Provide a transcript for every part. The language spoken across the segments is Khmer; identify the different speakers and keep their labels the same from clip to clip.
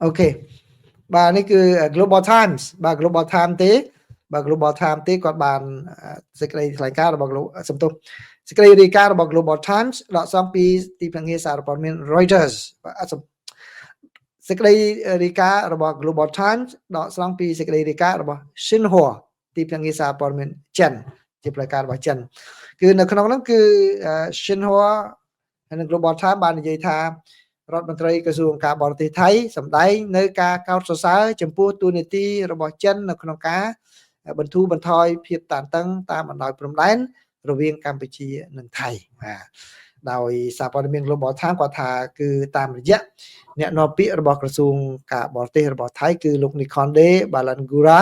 Speaker 1: អូខេបាទនេះគឺ Global Times បាទ Global Time ទេបាទ Global Time ទេគាត់បានសេចក្តីថ្លែងការណ៍របស់សំទោសសេចក្តីរាយការណ៍របស់ Global Times ដកសំពីទីភ្នាក់ងារសារព័ត៌មាន Reuters បាទសេចក្តីរាយការណ៍របស់ Global Times ដកស្រង់ពីសេចក្តីរាយការណ៍របស់ Xinhua ទីភ្នាក់ងារសារព័ត៌មានចិនជាផ្លូវការរបស់ចិនគឺនៅក្នុងនោះគឺ Xinhua ហើយនឹង Global Times បាននិយាយថារដ្ឋមន្ត្រីក្រសួងការបរទេសថៃសម្ដែងនៅការកោតសរសើរចំពោះទូនីតិរបស់ចិននៅក្នុងការបន្ធូរបន្ថយភាពតានតឹងតាមបណ្ដោយព្រំដែនរវាងកម្ពុជានិងថៃបាទដោយសារព័ត៌មាន Global Times គាត់ថាគឺតាមរយៈអ្នកនាំពាក្យរបស់ក្រសួងការបរទេសរបស់ថៃគឺលោក Nikonde Balangura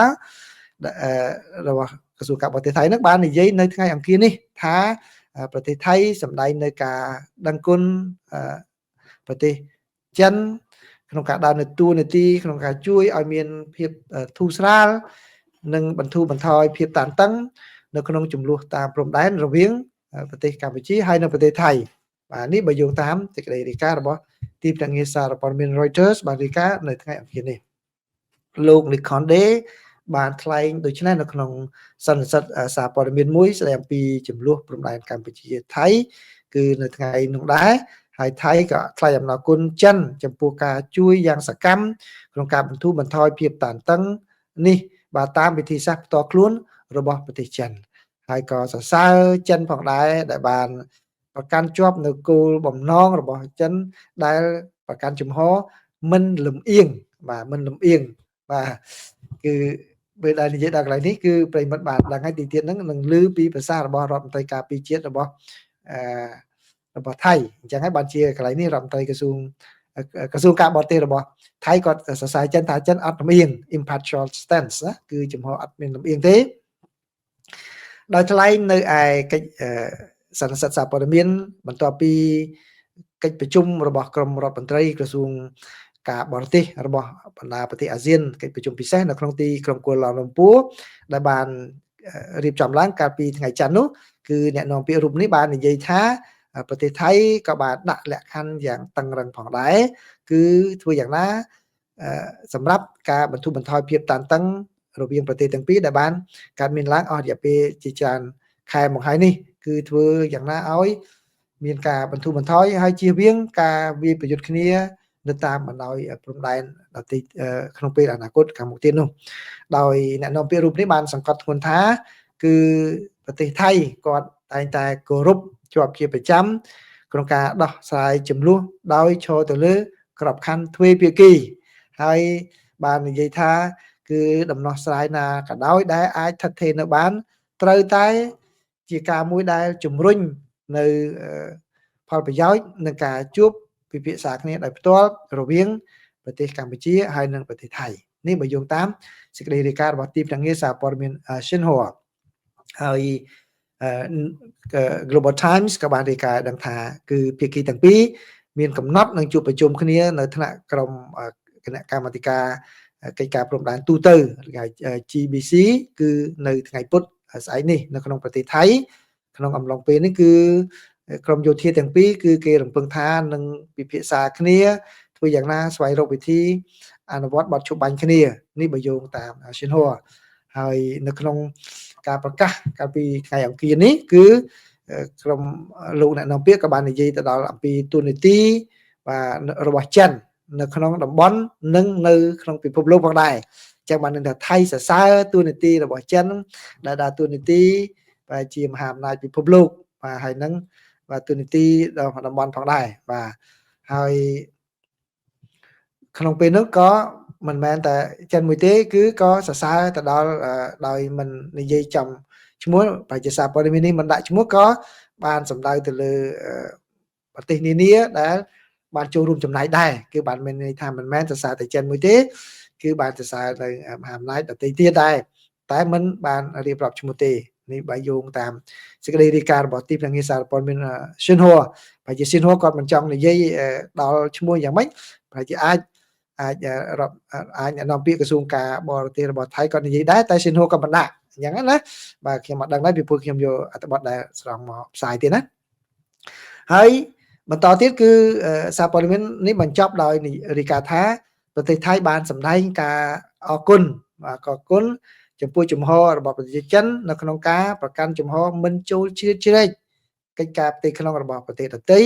Speaker 1: របស់ក្រសួងការបរទេសថៃនឹងបាននិយាយនៅថ្ងៃអង្គារនេះថាប្រទេសថៃសម្ដែងនៅការដឹងគុណប្រទេសចិនក្នុងការដើរតួនាទីក្នុងការជួយឲ្យមានភាពធូរស្រាលនិងបន្ធូរបន្ថយភាពតានតឹងនៅក្នុងចំនួនតាមព្រំដែនរវាងប្រទេសកម្ពុជាហើយនិងប្រទេសថៃបាទនេះបើយោងតាមសេចក្តីរាយការណ៍របស់ទីភ្នាក់ងារសារព័ត៌មាន Reuters បានរាយការណ៍នៅថ្ងៃអង្គារនេះលោក Nikonde បានថ្លែងដូច្នេះនៅក្នុងសន្និសីទសារព័ត៌មានមួយស្ដីអំពីចំនួនព្រំដែនកម្ពុជាថៃគឺនៅថ្ងៃនោះដែរហើយថៃក៏ថ្លែងអំណរគុណចិនចំពោះការជួយយ៉ាងសកម្មក្នុងការបន្ធូរបន្ថយភាពតានតឹងនេះបាទតាមវិធីសាស្ត្រផ្ទាល់ខ្លួនរបស់ប្រទេសចិនហើយក៏សរសើរចិនផងដែរដែលបានប្រកាន់ជាប់នៅគោលបំណងរបស់ចិនដែលប្រកាន់ជំហរមិនលំអៀងបាទមិនលំអៀងបាទគឺពេលដែលនិយាយដល់កន្លែងនេះគឺប្រិមិត្តបានដឹងហើយទីទៀតហ្នឹងនឹងឮពីភាសារបស់រដ្ឋមន្ត្រីការពារជាតិរបស់ថៃអញ្ចឹងហើយបានជាកន្លែងនេះរដ្ឋមន្ត្រីក្រសួងការបរទេសរបស់ថៃគាត់សរសើរចិនថាចិនអត់លំអៀង impartial stance ណាគឺជំហរអត់មានលំអៀងទេដោយថ្លែងនៅឯកិច្ចសន្និសីទសារព័ត៌មានបន្ទាប់ពីកិច្ចប្រជុំរបស់ក្រុមរដ្ឋមន្ត្រីក្រសួងការបរទេសរបស់បណ្ដាប្រទេសអាស៊ានកិច្ចប្រជុំពិសេសនៅក្នុងទីក្រុងគូឡាឡុំពូដែលបានរៀបចំឡើងកាលពីថ្ងៃច័ន្ទនោះគឺអ្នកនាំពាក្យរូបនេះបាននិយាយថាប្រទេសថៃក៏បានដាក់លក្ខខណ្ឌយ៉ាងតឹងរ៉ឹងផងដែរគឺធ្វើយ៉ាងណាសម្រាប់ការបន្ធូរបន្ថយភាពតានតឹងរវាងប្រទេសទាំងពីរដែលបានកើតមានឡើងអស់រយៈពេលជាច្រើនខែមកហើយនេះគឺធ្វើយ៉ាងណាឲ្យមានការបន្ធូរបន្ថយហើយជៀសវាងការវាយប្រយុទ្ធគ្នានៅតាមបណ្ដោយព្រំដែនដទៃក្នុងពេលអនាគតខាងមុខទៀតនោះដោយអ្នកនាំពាក្យរូបនេះបានសង្កត់ធ្ងន់ថាគឺប្រទេសថៃគាត់តែងតែគោរពជាប់ជាប្រចាំក្នុងការដោះស្រាយចំនួនដោយឈរទៅលើក្របខ័ណ្ឌទ្វេភាគីហើយបាននិយាយថាគឺដំណោះស្រាយណាក៏ដោយដែលអាចស្ថិតស្ថេរនៅបានត្រូវតែជាការមួយដែលជំរុញនៅផលប្រយោជន៍នឹងការជួបពិភាក្សាគ្នាដោយផ្ទាល់រវាងប្រទេសកម្ពុជាហើយនិងប្រទេសថៃនេះបើយោងតាមសេចក្តីរាយការណ៍របស់ទីភ្នាក់ងារសារព័ត៌មាន Xinhua ហើយ Global Times ក៏បានរាយការណ៍ដឹងថាគឺភាគីទាំងពីរមានកំណត់នឹងជួបប្រជុំគ្នានៅថ្នាក់ក្រុមគណៈកម្មាធិការកិច្ចការព្រំដែនទូទៅ GBC គឺនៅថ្ងៃពុធស្អែកនេះនៅក្នុងប្រទេសថៃក្នុងអំឡុងពេលនេះគឺក្រុមយោធាទាំងពីរគឺគេរំពឹងថានឹងពិភាក្សាគ្នាធ្វើយ៉ាងណាស្វែងរកវិធីអនុវត្តបទជបាញ់គ្នានេះបើយោងតាម Xinhua ហើយនៅក្នុងការប្រកាសកាលពីថ្ងៃអង្គារនេះគឺក្រុមលោកអ្នកនាំពាក្យក៏បាននិយាយទៅដល់អំពីទូនីតិបាទរបស់ចិននៅក្នុងតំបន់និងនៅក្នុងពិភពលោកផងដែរចឹងបាននឹងថាថៃសរសើរទូនីតិរបស់ចិនដែលដើរទូនីតិបាទជាមហាអំណាចពិភពលោកបាទហើយនឹងបាទទូនីតិដល់តំបន់ផងដែរបាទហើយក្នុងពេលនោះក៏មិនមែនតែចិនមួយទេគឺក៏សរសើរទៅដល់ដោយមិននិយាយចំឈ្មោះប្រជាសារព័ត៌មាននេះមិនដាក់ឈ្មោះក៏បានសម្ដៅទៅលើប្រទេសនានាដែលបានចូលរួមចំណែកដែរគឺបានមានន័យថាមិនមែនសរសើរតែចិនមួយទេគឺបានសរសើរនៅមហាអំណាចដទៃទៀតដែរតែមិនបានរៀបរាប់ឈ្មោះទេនេះបើយោងតាមសេចក្តីរាយការណ៍របស់ទីភ្នាក់ងារសារព័ត៌មាន Xinhua បើជា Xinhua គាត់មិនចង់និយាយដល់ឈ្មោះយ៉ាងម៉េចប្រហែលជាអាចអ្នកនាំពាក្យក្រសួងការបរទេសរបស់ថៃគាត់និយាយដែរតែ Xinhua ក៏មិនដាក់អញ្ចឹងណាបាទខ្ញុំអត់ដឹងដែរពីព្រោះខ្ញុំយកអត្ថបទដែលស្រង់មកផ្សាយទៀតណាហើយបន្តទៀតគឺសារព័ត៌មាននេះបញ្ចប់ដោយរាយការណ៍ថា ប្រទេសថៃបានសម្ដែងការអរគុណបាទអរគុណចំពោះជំហររបស់ប្រជាជននៅក្នុងការប្រកាន់ជំហរមិនចូលជ្រៀតជ្រែកកិច្ចការផ្ទៃក្នុងរបស់ប្រទេសដទៃ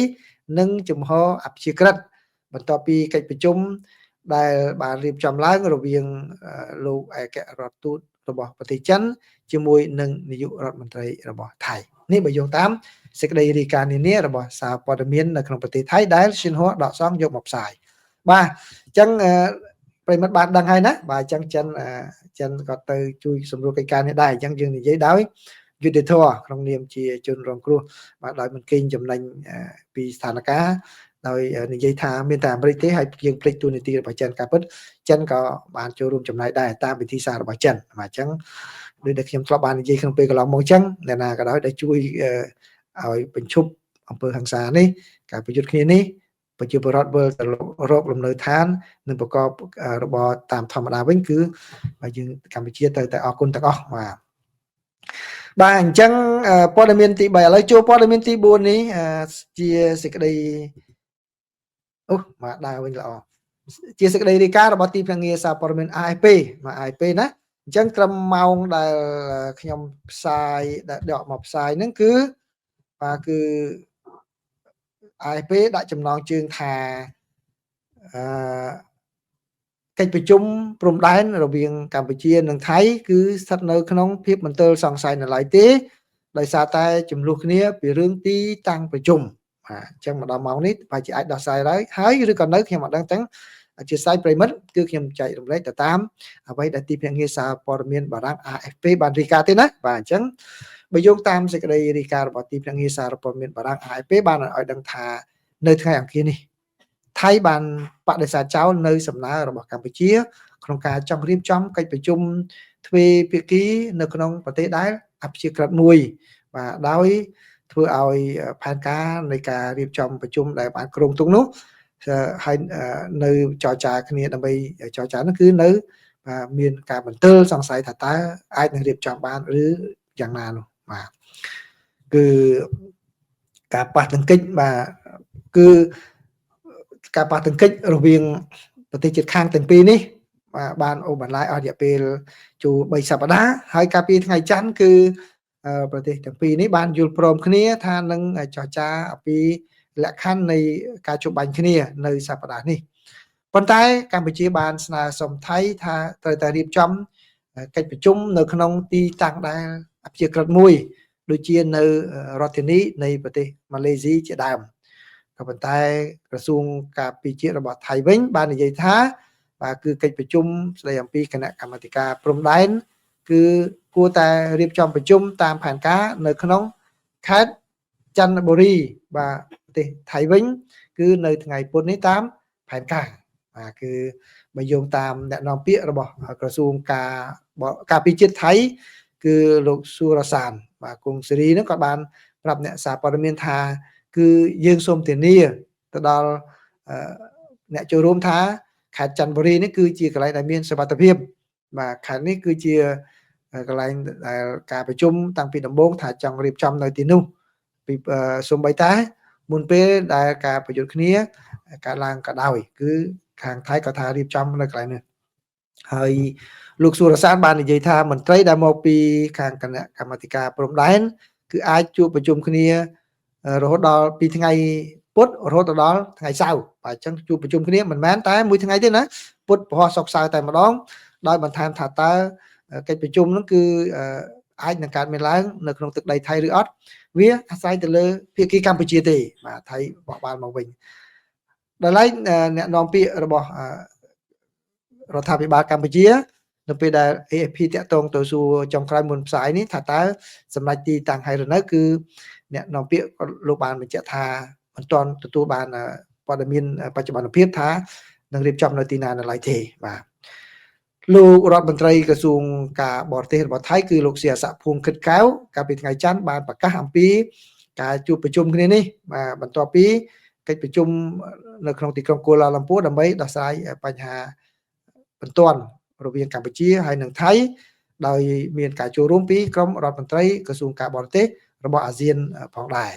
Speaker 1: និងជំហរអព្យាក្រឹតបន្ទាប់ពីកិច្ចប្រជុំដែលបានរៀបចំឡើងរវាងលោកឯករដ្ឋទូតរបស់ប្រទេសចិនជាមួយនឹងនាយករដ្ឋមន្ត្រីរបស់ថៃនេះបើយោងតាមសេចក្តីរាយការណ៍នានារបស់សារព័ត៌មាននៅក្នុងប្រទេសថៃដែលឈិនហួរដកសងយកមកផ្សាយបាទអញ្ចឹងប្រិមត្តបានដឹងហើយណាបាទអញ្ចឹងចិនក៏ទៅជួយសម្រួលកិច្ចការនេះដែរអញ្ចឹងយើងនិយាយដោយយុទ្ធធរក្នុងនាមជាជនរងគ្រោះបាទដោយមិនកេងចំណេញពីស្ថានភាពដោយនិយាយថាមានតែអាមេរិកទេហើយយើងភ្លេចទូនីតិរបស់ចិនការពិតចិនក៏បានចូលរួមចំណែកដែរតាមវិធីសាស្ត្ររបស់ចិនបាទអញ្ចឹងដូចដែលខ្ញុំធ្លាប់បាននិយាយក្នុងពេលកន្លងមកអញ្ចឹងអ្នកណាក៏ដោយដែលជួយឲ្យបញ្ឈប់អំពើហិង្សានេះការប្រយុទ្ធគ្នានេះប្រជាពលរដ្ឋវិលទៅរកលំនៅឋាននិងប្រកបរបរតាមធម្មតាវិញគឺយើងកម្ពុជាទៅតែអរគុណទាំងអស់បាទអញ្ចឹងព័ត៌មានទី3ឥឡូវចូលព័ត៌មានទី4នេះជាសេចក្តីអូមកដើរវិញល្អជាសេចក្តីរាយការណ៍របស់ទីភ្នាក់ងារសារព័ត៌មាន AFP មក AFP ណាអញ្ចឹងត្រឹមម៉ោងដែលខ្ញុំផ្សាយដកមកផ្សាយហ្នឹងគឺបាទគឺ AFP ដាក់ចំណងជើងថាកិច្ចប្រជុំព្រំដែនរវាងកម្ពុជានិងថៃគឺស្ថិតនៅក្នុងភាពមន្ទិលសង្ស័យនៅឡើយទេដោយសារតែចំនួនគ្នាពីរឿងទីតាំងប្រជុំបាទអញ្ចឹងមកដល់ម៉ោងនេះប្រហែលជាអាចដោះស្រាយហើយឬក៏នៅខ្ញុំអត់ដឹងទាំងអធិស្ឋានប្រិមិត្តគឺខ្ញុំចែករំលែកទៅតាមអ្វីដែលទីភ្នាក់ងារសារព័ត៌មានបារាំង AFP បានរាយការណ៍ទេណាបាទអញ្ចឹងបើយោងតាមសេចក្តីរាយការណ៍របស់ទីភ្នាក់ងារសារព័ត៌មានបារាំង AFP បានឲ្យដឹងថានៅថ្ងៃអង្គារនេះថៃបានបដិសេធចោលនៅសំណើរបស់កម្ពុជាក្នុងការចង់រៀបចំកិច្ចប្រជុំទ្វេភាគីនៅក្នុងប្រទេសដែលអព្យាក្រឹតមួយបាទដោយធ្វើឲ្យផែនការនៃការរៀបចំប្រជុំដែលបានគ្រោងទុកនោះហើយនៅចរចាគ្នាដើម្បីចរចានោះគឺនៅមានការបន្ទិលសង្ស័យថាតើអាចនឹងរៀបចំបានឬយ៉ាងណានោះបាទគឺការប៉ះទង្គិចបាទគឺការប៉ះទង្គិចរវាងប្រទេសជិតខាងទាំងពីរនេះបានអូសបន្លាយអស់រយៈពេលជួ3សប្តាហ៍ហើយកាលពីថ្ងៃច័ន្ទគឺប្រទេសទាំងពីរនេះបានយល់ព្រមគ្នាថានឹងចរចាអំពីលក្ខខណ្ឌនៃការជួបបាញ់គ្នានៅសប្តាហ៍នេះប៉ុន្តែកម្ពុជាបានស្នើសុំថៃថាត្រូវតែរៀបចំកិច្ចប្រជុំនៅក្នុងទីតាំងដែលអព្យាក្រឹតមួយដូចជានៅរដ្ឋធានីនៃប្រទេសម៉ាឡេស៊ីជាដើមក៏ប៉ុន្តែក្រសួងការពារជាតិរបស់ថៃវិញបាននិយាយថាបាទគឺកិច្ចប្រជុំស្ដីអំពីគណៈកម្មាធិការព្រំដែនគឺគួរតែរៀបចំប្រជុំតាមផែនការនៅក្នុងខេត្តចន្ទបុរីបាទប្រទេសថៃវិញគឺនៅថ្ងៃពុធនេះតាមផែនការបាទគឺបើយោងតាមអ្នកនាំពាក្យរបស់ក្រសួងការពារជាតិថៃគឺលោកស៊ូរ៉ាសានបាទគង់សេរីនោះក៏បានប្រាប់អ្នកសារព័ត៌មានថាគឺយើងសូមធានាទៅដល់អ្នកចូលរួមថាខេត្តចន្ទបុរីនេះគឺជាកន្លែងដែលមានសុវត្ថិភាពបាទខេត្តនេះគឺជាកន្លែងដែលការប្រជុំតាំងពីដំបូងថាចង់រៀបចំនៅទីនោះពីសូម្បីតែមុនពេលដែលការប្រយុទ្ធគ្នាកើតឡើងក៏ដោយគឺខាងថៃក៏ថារៀបចំនៅកន្លែងនេះហើយលោកស៊ូរ៉ាសានបាននិយាយថាមន្ត្រីដែលមកពីខាងគណៈកម្មាធិការព្រំដែនគឺអាចជួបប្រជុំគ្នារហូតដល់ពីថ្ងៃពុធរហូតដល់ថ្ងៃសៅរ៍បាទអញ្ចឹងជួបប្រជុំគ្នាមិនមែនតែមួយថ្ងៃទេណាពុធពហុសុក្រសៅរ៍តែម្ដងដោយបន្ថែមថាតើកិច្ចប្រជុំនោះគឺអាចនឹងកើតមានឡើងនៅក្នុងទឹកដីថៃឬអត់វាអាស្រ័យទៅលើភាគីកម្ពុជាទេបាទថៃបោះបាល់មកវិញដល់ហើយអ្នកនាំពាក្យរបស់រដ្ឋាភិបាលកម្ពុជានៅពេលដែល AFP តាក់ទងទៅសួរចុងក្រោយមុនផ្សាយនេះថាតើសម្ដេចទីតាំងហើយឬនៅគឺអ្នកនាំពាក្យលោកបានបញ្ជាក់ថាមិនទាន់ទទួលបានព័ត៌មានបច្ចុប្បន្នភាពថានឹងរៀបចំនៅទីណានៅឡើយទេបាទលោករដ្ឋមន្ត្រីក្រសួងការបរទេសរបស់ថៃគឺលោកសៀស័កភួងខិតកៅកាលពីថ្ងៃច័ន្ទបានប្រកាសអំពីការជួបប្រជុំគ្នានេះបាទបន្ទាប់ពីកិច្ចប្រជុំនៅក្នុងទីក្រុងកូឡាឡាំពួរដើម្បីដោះស្រាយបញ្ហាបន្ទាន់រវាងកម្ពុជាហើយនិងថៃដោយមានការចូលរួមពីក្រុមរដ្ឋមន្ត្រីក្រសួងការបរទេសរបស់អាស៊ានផងដែរ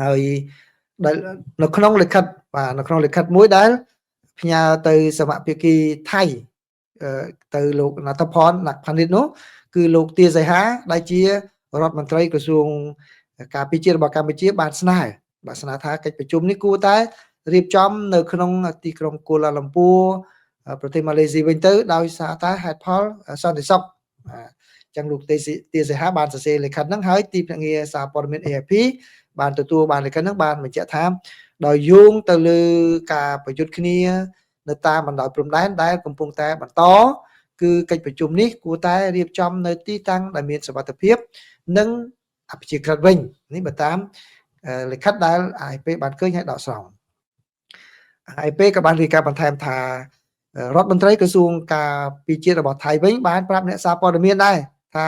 Speaker 1: ហើយនៅក្នុងលិខិតបាទនៅក្នុងលិខិតមួយដែល ផ្ញើទៅសមភាគីថៃទៅលោកណតផនណាក់ផានិតនោះគឺលោកទាសីហាដែលជារដ្ឋមន្ត្រីក្រសួងការពារជាតិរបស់កម្ពុជាបានស្នើថាកិច្ចប្រជុំនេះគួរតែរៀបចំនៅក្នុងទីក្រុងកូឡាឡាំពួរប្រទេសម៉ាឡេស៊ីវិញទៅដោយសារតែហេតុផលសន្តិសុខចឹងលោកទាសីហាបានសរសេរលិខិតហ្នឹងហើយទីភ្នាក់ងារសារព័ត៌មាន AFP បានទទួលបានលិខិតហ្នឹងបានបញ្ជាក់ថាដោយយោងទៅលើការប្រយុទ្ធគ្នានៅតាមបណ្ដោយព្រំដែនដែលកំពុងតែបន្តគឺកិច្ចប្រជុំនេះគួរតែរៀបចំនៅទីតាំងដែលមានសុវត្ថិភាពនិងអព្យាក្រឹតវិញនេះបើតាមលិខិតដែល AFP បានឃើញឲ្យដកស្រង់ AFP ក៏បានរាយការណ៍បន្ថែមថារដ្ឋមន្ត្រីក្រសួងការពារជាតិរបស់ថៃវិញបានប្រាប់អ្នកសារព័ត៌មានដែរថា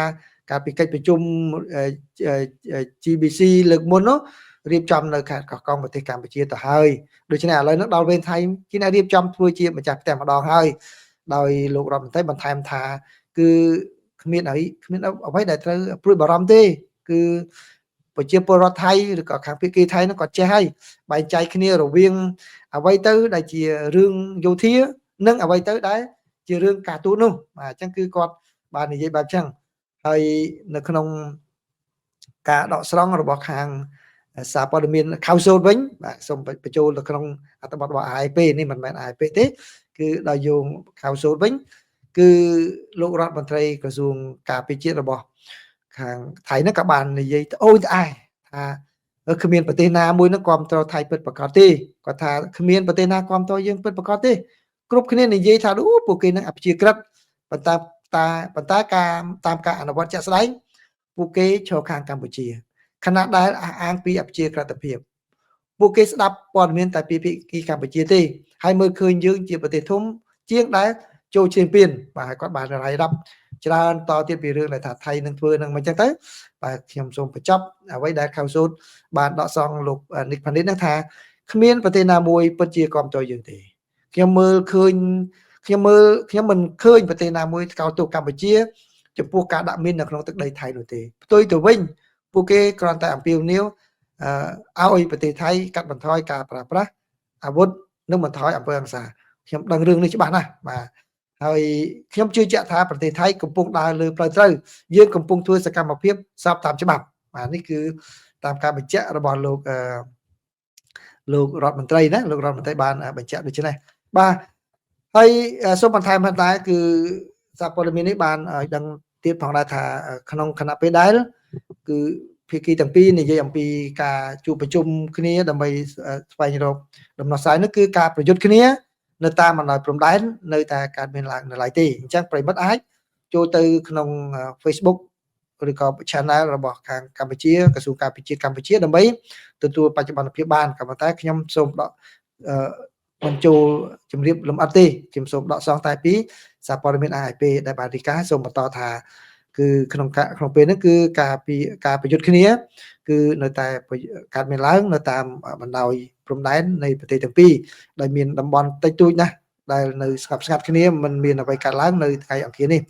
Speaker 1: ការពីកិច្ចប្រជុំ GBC លើកមុននោះរៀបចំនៅខេត្តកោះកុងប្រទេសកម្ពុជាទៅហើយដូច្នេះឥឡូវនេះដល់វេនថៃគេបានរៀបចំធ្វើជាម្ចាស់ផ្ទះម្ដងហើយដោយលោករដ្ឋមន្ត្រីបន្ថែមថាគឺគ្មានអ្វីដែលត្រូវព្រួយបារម្ភទេគឺប្រជាពលរដ្ឋថៃឬក៏ខាងភាគីថៃនោះគាត់ចេះហើយបែងចែកគ្នារវាងអ្វីទៅដែលជារឿងយោធានិងអ្វីទៅដែលជារឿងការទូតនោះបាទអញ្ចឹងគឺគាត់បាននិយាយបែបអញ្ចឹងហើយនៅក្នុងការដកស្រង់របស់ខាងសារព័ត៌មានខៅសូតវិញបាទសូមបញ្ចូលទៅក្នុងអត្ថបទរបស់ AFP នេះមិនមែន AFP ទេគឺដល់យោងខៅសូតវិញគឺលោករដ្ឋមន្ត្រីក្រសួងការពារជាតិរបស់ខាងថៃហ្នឹងក៏បាននិយាយត្អូញត្អែថាគ្មានប្រទេសណាមួយនឹងគ្រប់គ្រងថៃពិតប្រាកដទេគាត់ថាគ្មានប្រទេសណាគ្រប់គ្រងយើងពិតប្រាកដទេគ្រប់គ្នានិយាយថាអូពួកគេនឹងអព្យាក្រឹតប៉ុន្តែការតាមការអនុវត្តជាក់ស្ដែងពួកគេឈរខាងកម្ពុជាខណៈដែលអះអាងពីអព្យាក្រឹតភាពពួកគេស្ដាប់ព័ត៌មានតែពីភាគីកម្ពុជាទេហើយមើលឃើញយើងជាប្រទេសធំជាងដែលចូលឈានពានបាទហើយគាត់បានរាយរាប់ច្រើនតទៀតពីរឿងដែលថាថៃនឹងធ្វើនឹងមិនចឹងទៅបាទខ្ញុំសូមបញ្ចប់អ្វីដែលខៅសូតបានដកស្រង់លោកនិកផានីតនឹងថាគ្មានប្រទេសណាមួយពិតជាគ្រប់គ្រងយើងទេខ្ញុំមិនឃើញប្រទេសណាមួយកោតទោសកម្ពុជាចំពោះការដាក់មីននៅក្នុងទឹកដីថៃនោះទេផ្ទុយទៅវិញពួកគេគ្រាន់តែអំពាវនាវឲ្យប្រទេសថៃកាត់បន្ថយការប្រើប្រាស់អាវុធនិងបន្ថយអំពើហិង្សាខ្ញុំដឹងរឿងនេះច្បាស់ណាស់បាទហើយខ្ញុំជឿជាក់ថាប្រទេសថៃកំពុងដើរលើផ្លូវត្រូវយើងកំពុងធ្វើសកម្មភាពស្របតាមច្បាប់បាទនេះគឺតាមការបញ្ជាក់របស់លោករដ្ឋមន្ត្រីណាលោករដ្ឋមន្ត្រីបានបញ្ជាក់ដូច្នេះបាទហើយសូមបន្ថែមផងដែរគឺសារព័ត៌មាននេះបានឲ្យដឹងទៀតផងដែរថាក្នុងគណៈពេលដែលគឺភាគីទាំងពីរនិយាយអំពីការជួបប្រជុំគ្នាដើម្បីស្វែងរកដំណោះស្រាយនោះគឺការប្រយុទ្ធគ្នានៅតាមបណ្ដោយព្រំដែននៅតែកើតមានឡើងនៅឡើយទេអញ្ចឹងប្រិមិត្តអាចចូលទៅក្នុង Facebook ឬក៏ Channel របស់ខាងកម្ពុជាក្រសួងការពារជាតិកម្ពុជាដើម្បីទទួលបច្ចុប្បន្នភាពបានក៏ប៉ុន្តែខ្ញុំសូមដកមិនចូលជម្រាបលម្អិតទេខ្ញុំសូមដកស្រង់តែពីសារព័ត៌មាន AFP ដែលបានរាយការណ៍សូមបន្តថាគឺក្នុងពេលនេះគឺការប្រយុទ្ធគ្នាគឺនៅតែកើតមានឡើងនៅតាមបណ្ដោយព្រំដែននៃប្រទេសទាំងពីរដែលមានតំបន់តិចតួចណាស់ដែលនៅស្ងប់ស្ងាត់គ្នាមិនមានអ្វីកើតឡើងនៅថ្ងៃអង្គារនេះ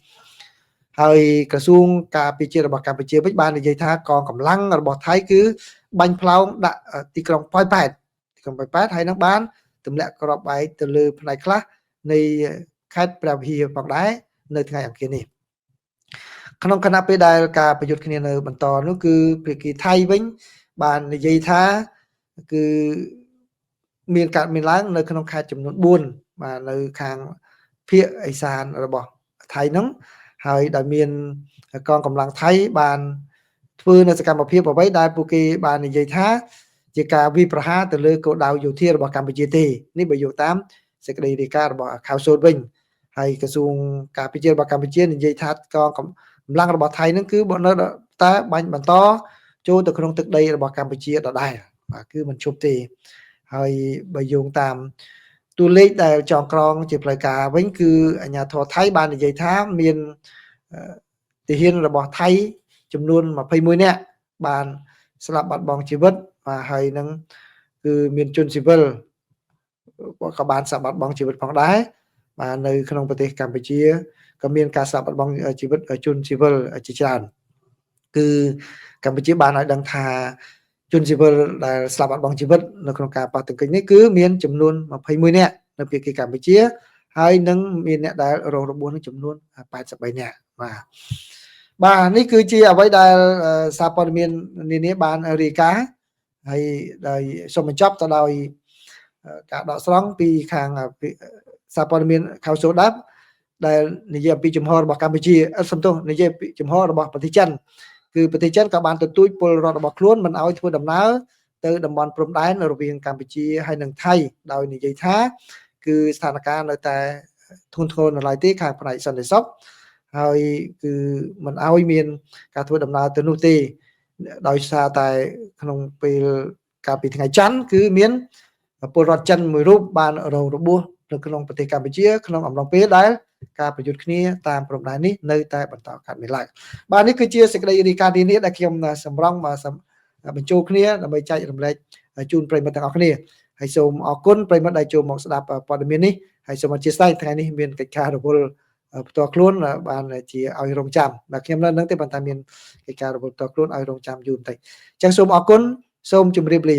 Speaker 1: ហើយក្រសួងការពារជាតិរបស់កម្ពុជាវិញបាននិយាយថាកងកម្លាំងរបស់ថៃគឺបាញ់ផ្លោងដាក់ទីក្រុងប៉ោយប៉ែតហើយនឹងបានទម្លាក់គ្រាប់បែកទៅលើផ្នែកខ្លះនៃខេត្តព្រះវិហារផងដែរនៅថ្ងៃអង្គារនេះក្នុងគណៈពេលដែលការប្រយុទ្ធគ្នានៅបន្តនោះគឺភាគីថៃវិញបាននិយាយថាគឺមានកើតមានឡើងនៅក្នុងខេត្តចំនួន4បាទនៅខាងភាគឦសានរបស់ថៃហ្នឹងហើយដែលមានកងកម្លាំងថៃបានធ្វើនៅសកម្មភាពអ្វីដែលពួកគេបាននិយាយថាជាការវាយប្រហារទៅលើគោលដៅយោធារបស់កម្ពុជាទេនេះបើយកតាមសេចក្តីរាយការណ៍របស់ខៅសូតវិញហើយក្រសួងការពារជាតិរបស់កម្ពុជានិយាយថាកងកម្លាំងរបស់ថៃហ្នឹងគឺនៅតែបាញ់បន្តចូលទៅក្នុងទឹកដីរបស់កម្ពុជាដដែលបាទគឺមិនឈប់ទេហើយបើយោងតាមតួលេខដែលចងក្រងជាផ្លូវការវិញគឺអាជ្ញាធរថៃបាននិយាយថាមានទាហានរបស់ថៃចំនួន21នាក់បានស្លាប់បាត់បង់ជីវិតបាទហើយនឹងគឺមានជនស៊ីវិលក៏បានស្លាប់បាត់បង់ជីវិតផងដែរបាទនៅក្នុងប្រទេសកម្ពុជាក៏មានការស្លាប់បាត់បង់ជីវិតជនស៊ីវិលជាច្រើនគឺកម្ពុជាបានឲ្យដឹងថាជនស៊ីវិលដែលស្លាប់បាត់បង់ជីវិតនៅក្នុងការប៉ះទង្គិចនេះគឺមានចំនួន21នាក់ នៅភាគីកម្ពុជាហើយនឹងមានអ្នកដែលរងរបួសនឹងចំនួន83នាក់បាទនេះគឺជាអ្វីដែលសារព័ត៌មាននានាបានរាយការណ៍ហើយដោយសូមបញ្ចប់ទៅដោយការដកស្រង់ពីខាងសារព័ត៌មាន Council Dap ដែលនិយាយអំពីជំហររបស់កម្ពុជាសំទោសនិយាយពីជំហររបស់ប្រទេសចិនគឺប្រទេសចិនក៏បានទទូចពលរដ្ឋរបស់ខ្លួនមិនឲ្យធ្វើដំណើរទៅតំបន់ព្រំដែនរវាងកម្ពុជាហើយនិងថៃដោយនិយាយថាគឺស្ថានភាពនៅតែធ្ងន់ធ្ងរនៅឡើយទេខាងផ្នែកសន្តិសុខហើយគឺមិនឲ្យមានការធ្វើដំណើរទៅនោះទេដោយសារតែក្នុងពេលកាលពីថ្ងៃច័ន្ទគឺមានពលរដ្ឋចិនមួយរូបបានរងរបួសនៅក្នុងប្រទេសកម្ពុជាក្នុងអំឡុងពេលដែលការប្រយុទ្ធគ្នាតាមព្រំដែននេះនៅតែបន្តកើតមានឡើងបាទនេះគឺជាសេចក្តីរាយការណ៍នានាដែលខ្ញុំសម្រង់មកបញ្ចូលគ្នាដើម្បីចែករំលែកជូនប្រិយមិត្តទាំងអស់គ្នាហើយសូមអរគុណប្រិយមិត្តដែលចូលមកស្ដាប់ព័ត៌មាននេះហើយសូមអធិស្ឋានថ្ងៃនេះមានកិច្ចការរវល់ផ្ទាល់ខ្លួនបានជាឲ្យរងចាំបាទខ្ញុំនៅនឹងទេប៉ុន្តែមានកិច្ចការរវល់ផ្ទាល់ខ្លួនឲ្យរងចាំយូរបន្តិចអញ្ចឹងសូមអរគុណសូមជម្រាបលា